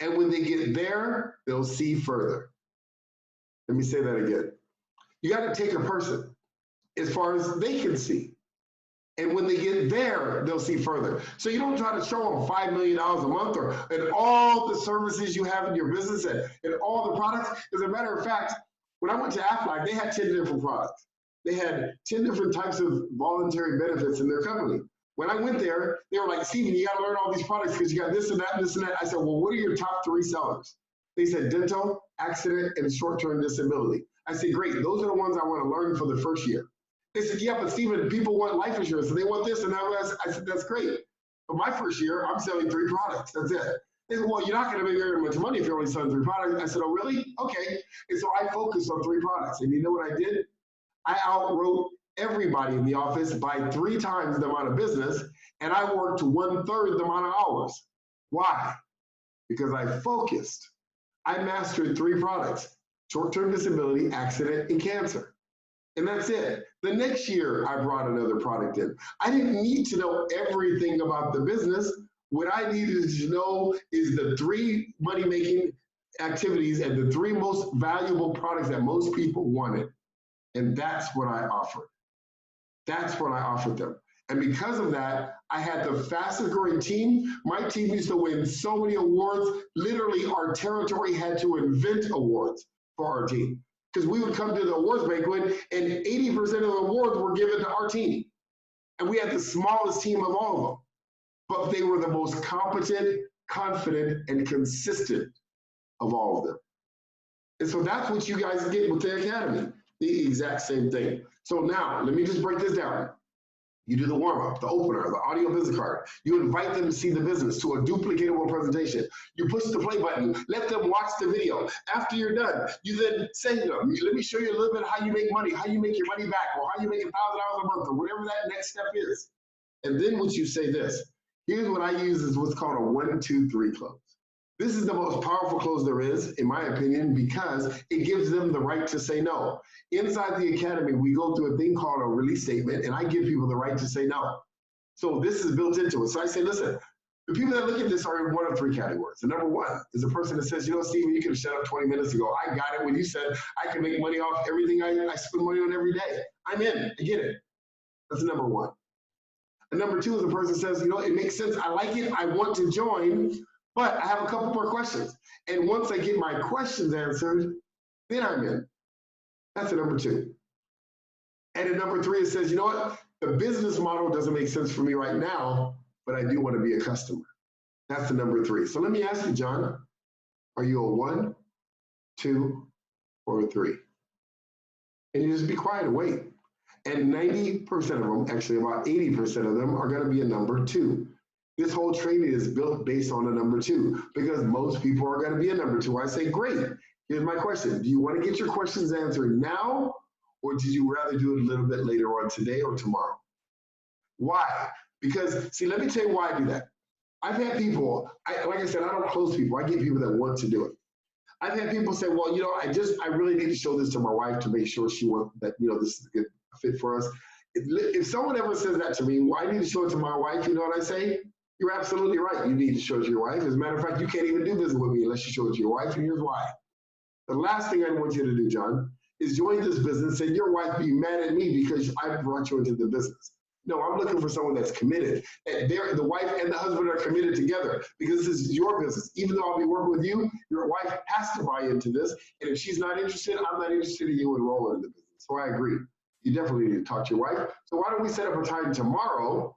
And when they get there, they'll see further. Let me say that again. You got to take a person as far as they can see. And when they get there, they'll see further. So you don't try to show them $5 million a month and all the services you have in your business and all the products. As a matter of fact, when I went to Aflac, they had 10 different products. They had 10 different types of voluntary benefits in their company. When I went there, they were like, Steven, you got to learn all these products because you got this and that and this and that. I said, well, what are your top 3 sellers? They said dental, accident, and short-term disability. I said, great, those are the ones I want to learn for the first year. They said, yeah, but Steven, people want life insurance, and they want this and that. I said, that's great. But my first year, I'm selling 3 products. That's it. They said, well, you're not going to make very much money if you're only selling 3 products. I said, oh, really? Okay. And so I focused on 3 products. And you know what I did? I outwrote everybody in the office by 3 times the amount of business, and I worked 1/3 the amount of hours. Why? Because I focused. I mastered 3 products: short-term disability, accident, and cancer. And that's it. The next year, I brought another product in. I didn't need to know everything about the business. What I needed to know is the 3 money-making activities and the 3 most valuable products that most people wanted. And that's what I offered. That's what I offered them. And because of that, I had the fastest growing team. My team used to win so many awards. Literally, our territory had to invent awards for our team. Because we would come to the awards banquet and 80% of the awards were given to our team. And we had the smallest team of all of them. But they were the most competent, confident, and consistent of all of them. And so that's what you guys get with the Academy, the exact same thing. So now, let me just break this down. You do the warm-up, the opener, the audio business card. You invite them to see the business, to a duplicatable presentation. You push the play button, let them watch the video. After you're done, you then say to them, let me show you a little bit how you make money, how you make your money back, or how you make $1,000 a month, or whatever that next step is. And then what you say this, here's what I use is what's called a 1, 2, 3 close. This is the most powerful close there is, in my opinion, because it gives them the right to say no. Inside the Academy, we go through a thing called a release statement, and I give people the right to say no. So this is built into it. So I say, listen, the people that look at this are in one of 3 categories. The number one is a person that says, you know, Steven, you could have shut up 20 minutes ago. I got it when you said I can make money off everything I spend money on every day. I'm in. I get it. That's number one. And number two is a person that says, you know, it makes sense. I like it. I want to join. But I have a couple more questions. And once I get my questions answered, then I'm in. That's a number two. And at number three, it says, you know what? The business model doesn't make sense for me right now, but I do want to be a customer. That's the number three. So let me ask you, John, are you a 1, 2, or a 3? And you just be quiet and wait. And 90% of them, actually about 80% of them, are going to be a number 2. This whole training is built based on a number 2 because most people are going to be a number 2. I say, great. Here's my question. Do you want to get your questions answered now, or did you rather do it a little bit later on today or tomorrow? Why? Because, see, let me tell you why I do that. I've had people, like I said, I don't close people. I get people that want to do it. I've had people say, well, you know, I really need to show this to my wife to make sure she wants that, you know, this is a good fit for us. If someone ever says that to me, well, I need to show it to my wife, you know what I say? You're absolutely right. You need to show it to your wife. As a matter of fact, you can't even do business with me unless you show it to your wife, and here's why. The last thing I want you to do, John, is join this business and your wife be mad at me because I brought you into the business. No, I'm looking for someone that's committed. The wife and the husband are committed together because this is your business. Even though I'll be working with you, your wife has to buy into this. And if she's not interested, I'm not interested in you enrolling in the business. So I agree. You definitely need to talk to your wife. So why don't we set up a time tomorrow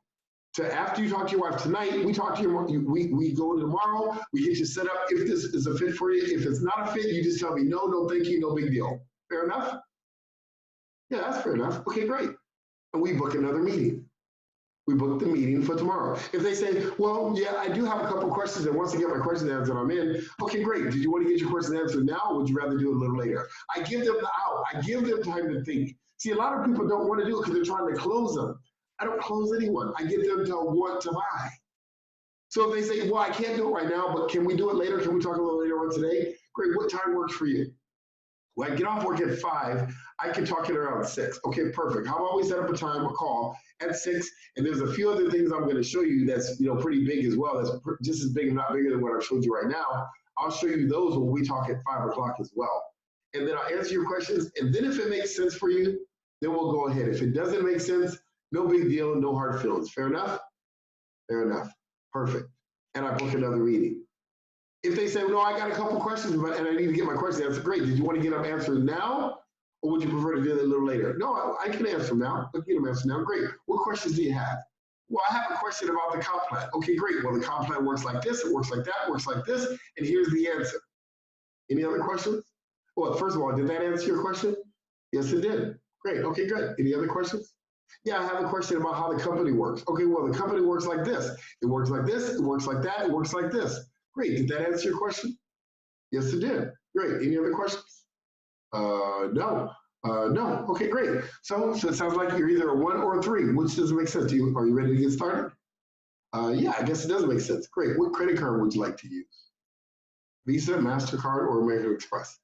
to, after you talk to your wife tonight, we talk to we go tomorrow, we get you set up. If this is a fit for you, if it's not a fit, you just tell me, no, no, thank you, no big deal. Fair enough? Yeah, that's fair enough. Okay, great. And we book another meeting. We book the meeting for tomorrow. If they say, well, yeah, I do have a couple questions, and once I get my questions answered, I'm in. Okay, great. Did you want to get your questions answered now, or would you rather do it a little later? I give them the out. I give them time to think. See, a lot of people don't want to do it because they're trying to close them. I don't close anyone. I get them to want to buy. So if they say, well, I can't do it right now, but can we do it later? Can we talk a little later on today? Great. What time works for you? Well, I get off work at 5. I can talk it around 6. Okay, perfect. How about we set up a time, a call at 6? And there's a few other things I'm going to show you that's, you know, pretty big as well. That's just as big, if not bigger than what I've showed you right now. I'll show you those when we talk at 5 o'clock as well. And then I'll answer your questions. And then if it makes sense for you, then we'll go ahead. If it doesn't make sense, no big deal, no hard feelings. Fair enough? Fair enough. Perfect. And I book another meeting. If they say, no, I got a couple questions, and I need to get my questions answered, great. Did you want to get them answered now, or would you prefer to do it a little later? No, I can answer them now. I'll get them answered now. Great. What questions do you have? Well, I have a question about the comp plan. Okay, great. Well, the comp plan works like this, it works like that, it works like this, and here's the answer. Any other questions? Well, first of all, did that answer your question? Yes, it did. Great. Okay, good. Any other questions? Yeah, I have a question about how the company works. Okay, well, the company works like this. It works like this. It works like that. It works like this. Great. Did that answer your question? Yes, it did. Great. Any other questions? No. No. Okay, great. So it sounds like you're either a 1 or a 3. Which doesn't make sense to you? Are you ready to get started? Yeah, I guess it does make sense. Great. What credit card would you like to use? Visa, MasterCard, or American Express?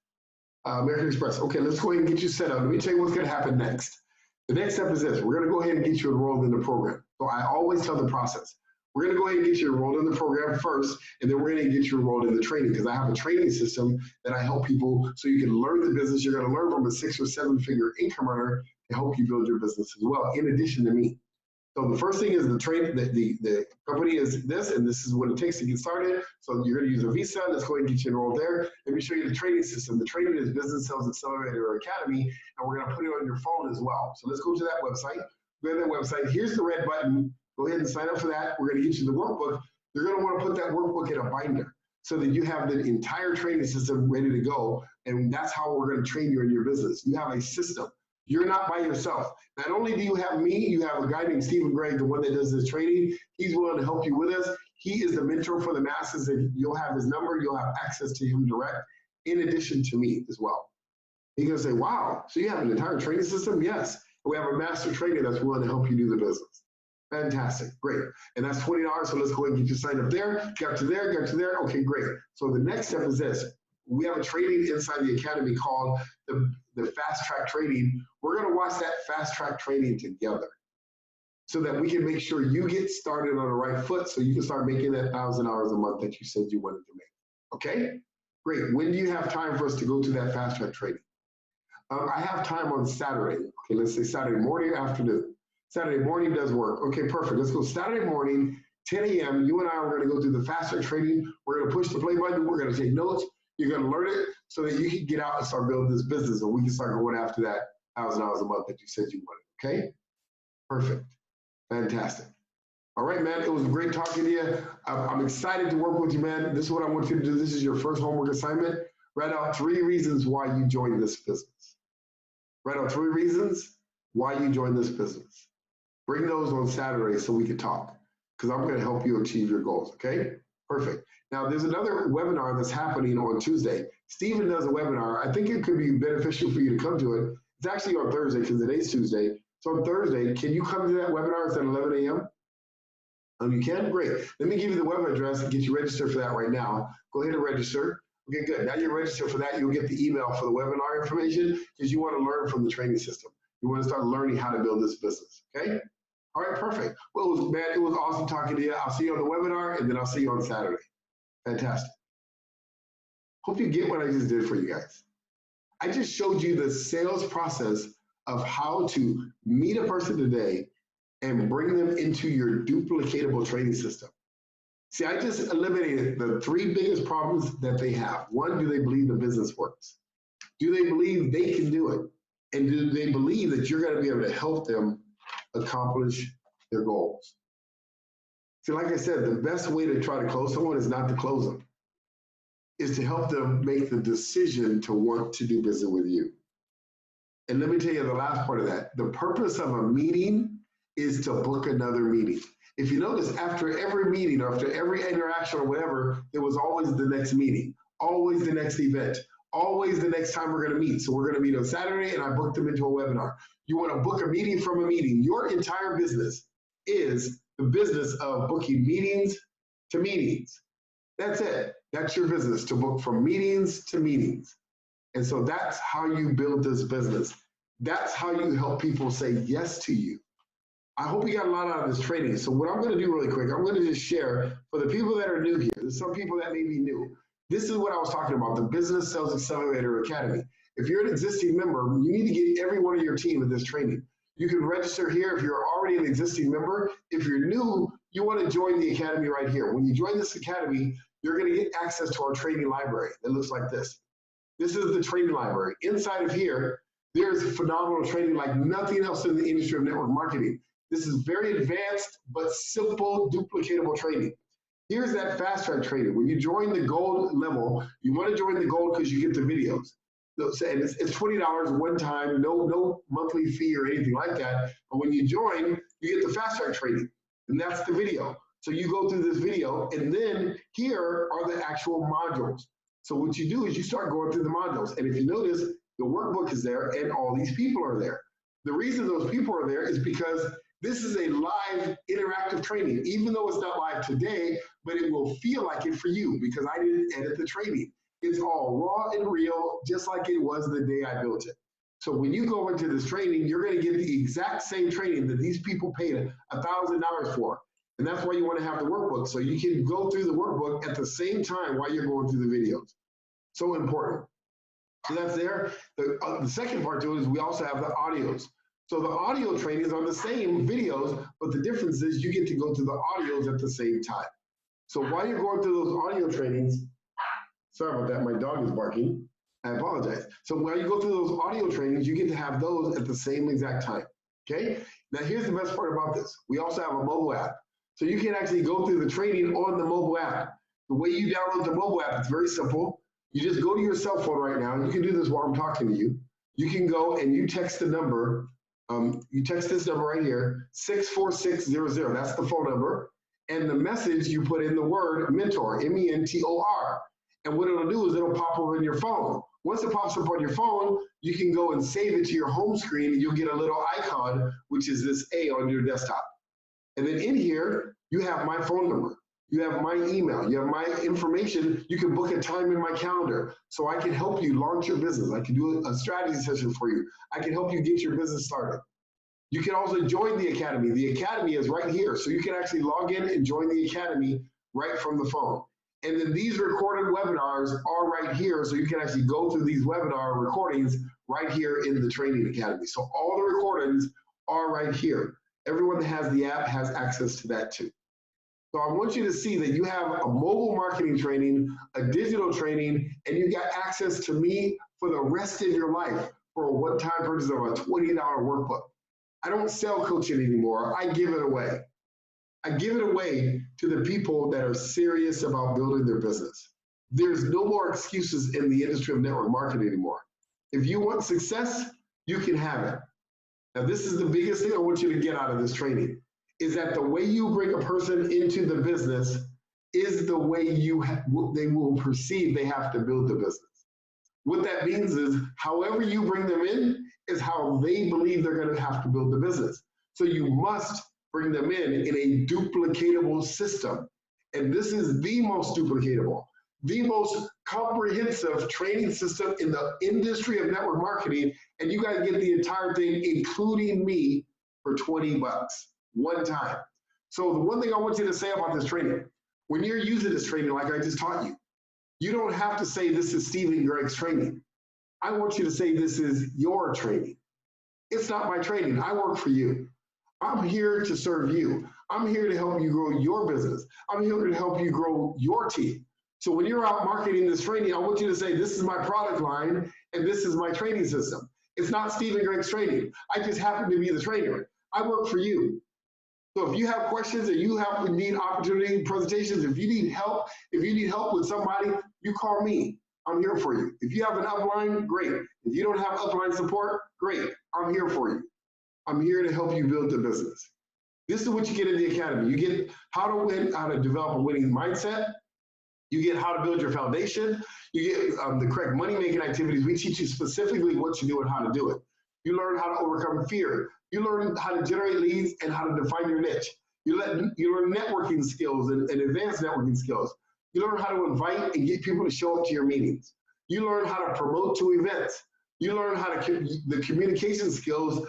American Express. Okay, let's go ahead and get you set up. Let me tell you what's going to happen next. The next step is this. We're going to go ahead and get you enrolled in the program. So I always tell the process. We're going to go ahead and get you enrolled in the program first, and then we're going to get you enrolled in the training because I have a training system that I help people so you can learn the business. You're going to learn from a 6 or 7 figure income earner to help you build your business as well, in addition to me. So the first thing is the company is this, and this is what it takes to get started. So you're going to use a visa. Let's go ahead and get you enrolled there. Let me show you the training system. The training is Business Sales Accelerator Academy, and we're going to put it on your phone as well. So let's go to that website. Go to that website. Here's the red button. Go ahead and sign up for that. We're going to get you the workbook. You're going to want to put that workbook in a binder so that you have the entire training system ready to go. And that's how we're going to train you in your business. You have a system. You're not by yourself. Not only do you have me, you have a guy named Stephen Gregg, the one that does this training. He's willing to help you with us. He is the mentor for the masses, and you'll have his number. You'll have access to him direct, in addition to me as well. He's going to say, wow, so you have an entire training system? Yes. We have a master trainer that's willing to help you do the business. Fantastic, great. And that's $20, so let's go ahead and get you signed up there. Got to there, got to there. Okay, great. So the next step is this. We have a training inside the academy called the fast track training. We're going to watch that fast track training together so that we can make sure you get started on the right foot so you can start making that $1,000 a month that you said you wanted to make. Okay, great. When do you have time for us to go to that fast track training? I have time on Saturday. Okay, let's say Saturday morning or afternoon. Saturday morning does work. Okay, perfect. Let's go Saturday morning, 10 a.m. You and I are going to go through the fast track training. We're going to push the play button. We're going to take notes. You're going to learn it so that you can get out and start building this business, and we can start going after that $1,000 a month that you said you wanted. Okay? Perfect. Fantastic. All right, man. It was great talking to you. I'm excited to work with you, man. This is what I want you to do. This is your first homework assignment. Write out 3 reasons why you joined this business. Write out 3 reasons why you joined this business. Bring those on Saturday so we can talk, because I'm going to help you achieve your goals. Okay? Perfect. Now, there's another webinar that's happening on Tuesday. Stephen does a webinar. I think it could be beneficial for you to come to it. It's actually on Thursday because today's Tuesday. So on Thursday, can you come to that webinar? It's at 11 a.m. You can? Great. Let me give you the web address and get you registered for that right now. Go ahead and register. Okay, good. Now you're registered for that. You'll get the email for the webinar information because you want to learn from the training system. You want to start learning how to build this business. Okay? All right, perfect. Well, it was awesome talking to you. I'll see you on the webinar, and then I'll see you on Saturday. Fantastic. Hope you get what I just did for you guys. I just showed you the sales process of how to meet a person today and bring them into your duplicatable training system. See, I just eliminated the 3 biggest problems that they have. 1, do they believe the business works? Do they believe they can do it? And do they believe that you're going to be able to help them accomplish their goals? See, like I said, the best way to try to close someone is not to close them. Is to help them make the decision to want to do business with you. And let me tell you the last part of that. The purpose of a meeting is to book another meeting. If you notice, after every meeting, or after every interaction or whatever, there was always the next meeting, always the next event, always the next time we're going to meet. So we're going to meet on Saturday, and I booked them into a webinar. You want to book a meeting from a meeting. Your entire business is the business of booking meetings to meetings. That's it. That's your business, to book from meetings to meetings. And so that's how you build this business. That's how you help people say yes to you. I hope you got a lot out of this training. So what I'm going to do really quick, I'm going to just share for the people that are new here. There's some people that may be new. This is what I was talking about, the Business Sales Accelerator Academy. If you're an existing member, you need to get every one of your team in this training. You can register here if you're already an existing member. If you're new, you want to join the academy right here. When you join this academy, you're going to get access to our training library. It looks like this. This is the training library. Inside of here, there's phenomenal training like nothing else in the industry of network marketing. This is very advanced but simple, duplicatable training. Here's that fast track training. When you join the gold level, you want to join the gold because you get the videos. And it's $20 one time, no monthly fee or anything like that. But when you join, you get the fast track training, and that's the video. So you go through this video, and then here are the actual modules. So what you do is you start going through the modules. And if you notice, the workbook is there, and all these people are there. The reason those people are there is because this is a live interactive training, even though it's not live today, but it will feel like it for you because I didn't edit the training. It's all raw and real, just like it was the day I built it. So when you go into this training, you're going to get the exact same training that these people paid $1,000 for. And that's why you want to have the workbook, so you can go through the workbook at the same time while you're going through the videos. So important. So that's there. The second part to it is we also have the audios. So the audio trainings are the same videos, but the difference is you get to go through the audios at the same time. So while you're going through those audio trainings, sorry about that, my dog is barking. I apologize. So while you go through those audio trainings, you get to have those at the same exact time, okay? Now here's the best part about this. We also have a mobile app. So you can actually go through the training on the mobile app. The way you download the mobile app, it's very simple. You just go to your cell phone right now. You can do this while I'm talking to you. You can go and you text the number. You text this number right here, 64600. That's the phone number. And the message, you put in the word mentor, M-E-N-T-O-R. And what it'll do is it'll pop up on your phone. Once it pops up on your phone, you can go and save it to your home screen, and you'll get a little icon, which is this A on your desktop. And then in here, you have my phone number. You have my email. You have my information. You can book a time in my calendar so I can help you launch your business. I can do a strategy session for you. I can help you get your business started. You can also join the academy. The academy is right here. So you can actually log in and join the academy right from the phone. And then these recorded webinars are right here. So you can actually go through these webinar recordings right here in the training academy. So all the recordings are right here. Everyone that has the app has access to that too. So I want you to see that you have a mobile marketing training, a digital training, and you got access to me for the rest of your life for a one-time purchase of a $20 workbook. I don't sell coaching anymore. I give it away. I give it away to the people that are serious about building their business. There's no more excuses in the industry of network marketing anymore. If you want success, you can have it. Now, this is the biggest thing I want you to get out of this training, is that the way you bring a person into the business is the way they will perceive they have to build the business. What that means is however you bring them in is how they believe they're going to have to build the business. So you must bring them in a duplicatable system. And this is the most duplicatable, the most comprehensive training system in the industry of network marketing. And you guys get the entire thing, including me, for $20 one time. So the one thing I want you to say about this training, when you're using this training like I just taught you, you don't have to say this is Steve and Gregg's training. I want you to say this is your training. It's not my training. I work for you. I'm here to serve you. I'm here to help you grow your business. I'm here to help you grow your team. So when you're out marketing this training, I want you to say, this is my product line and this is my training system. It's not Steve and Gregg's training. I just happen to be the trainer. I work for you. So if you have questions and you need opportunity presentations, if you need help with somebody, you call me. I'm here for you. If you have an upline, great. If you don't have upline support, great. I'm here for you. I'm here to help you build the business. This is what you get in the academy. You get how to win, how to develop a winning mindset. You get how to build your foundation. You get the correct money-making activities. We teach you specifically what to do and how to do it. You learn how to overcome fear. You learn how to generate leads and how to define your niche. You learn networking skills and advanced networking skills. You learn how to invite and get people to show up to your meetings. You learn how to promote to events. You learn how to the communication skills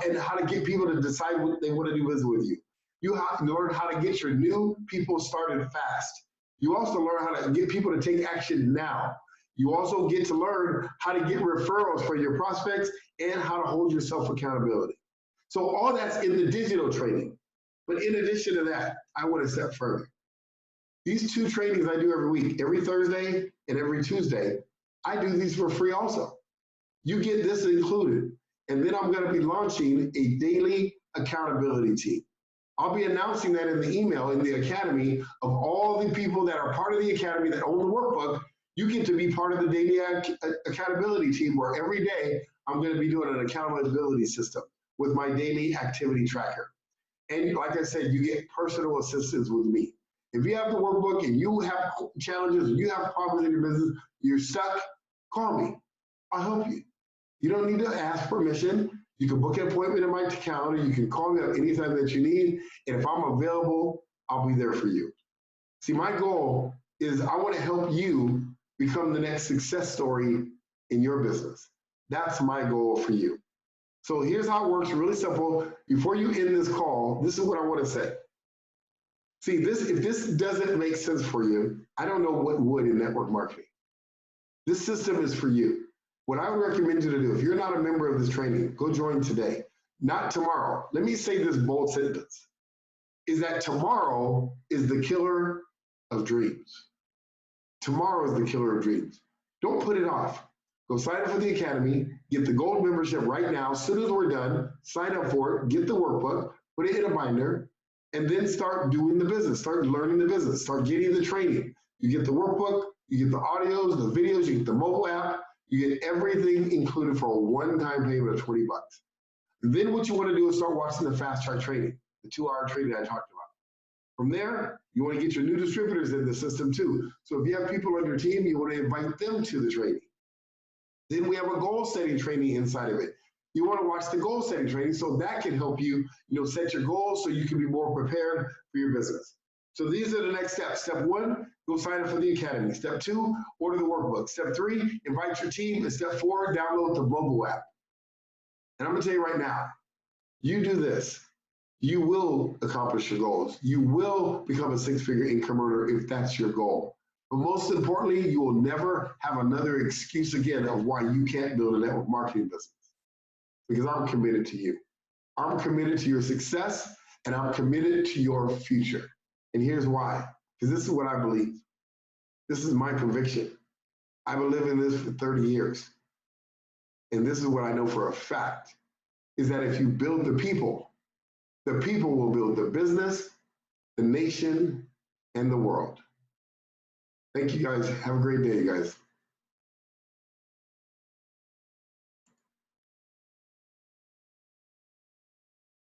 and how to get people to decide what they want to do business with you. You learn how to get your new people started fast. You also learn how to get people to take action now. You also get to learn how to get referrals for your prospects and how to hold yourself accountability. So all that's in the digital training. But in addition to that, I want to step further. These two trainings I do every week, every Thursday and every Tuesday, I do these for free also. You get this included. And then I'm going to be launching a daily accountability team. I'll be announcing that in the email in the academy of all the people that are part of the academy that own the workbook. You get to be part of the daily accountability team where every day I'm going to be doing an accountability system with my daily activity tracker. And like I said, you get personal assistance with me. If you have the workbook and you have challenges, and you have problems in your business, you're stuck, call me. I'll help you. You don't need to ask permission. You can book an appointment in my calendar. You can call me up anytime that you need. And if I'm available, I'll be there for you. See, my goal is I want to help you become the next success story in your business. That's my goal for you. So here's how it works, really simple. Before you end this call, this is what I want to say. See, if this doesn't make sense for you, I don't know what would in network marketing. This system is for you. What I would recommend you to do, if you're not a member of this training, go join today. not tomorrow. Let me say this bold sentence, is that tomorrow is the killer of dreams. Tomorrow is the killer of dreams. Don't put it off. Go sign up for the Academy, get the gold membership right now. As soon as we're done, sign up for it, get the workbook, put it in a binder, and then start doing the business, start learning the business, start getting the training. You get the workbook, you get the audios, the videos, you get the mobile app, you get everything included for a one-time payment of 20 bucks. Then what you want to do is start watching the fast track training, the 2-hour training I talked about. From there, you want to get your new distributors in the system too. So if you have people on your team, you want to invite them to the training. Then we have a goal setting training inside of it. You want to watch the goal setting training so that can help you, set your goals so you can be more prepared for your business. So these are the next steps. Step 1, go sign up for the Academy. Step 2, order the workbook. Step 3, invite your team. And step 4, download the mobile app. And I'm going to tell you right now, you do this, you will accomplish your goals. You will become a 6-figure income earner if that's your goal. But most importantly, you will never have another excuse again of why you can't build a network marketing business. Because I'm committed to you. I'm committed to your success, and I'm committed to your future. And here's why. Because this is what I believe. This is my conviction. I've been living this for 30 years. And this is what I know for a fact, is that if you build the people will build the business, the nation, and the world. Thank you guys. Have a great day, you guys.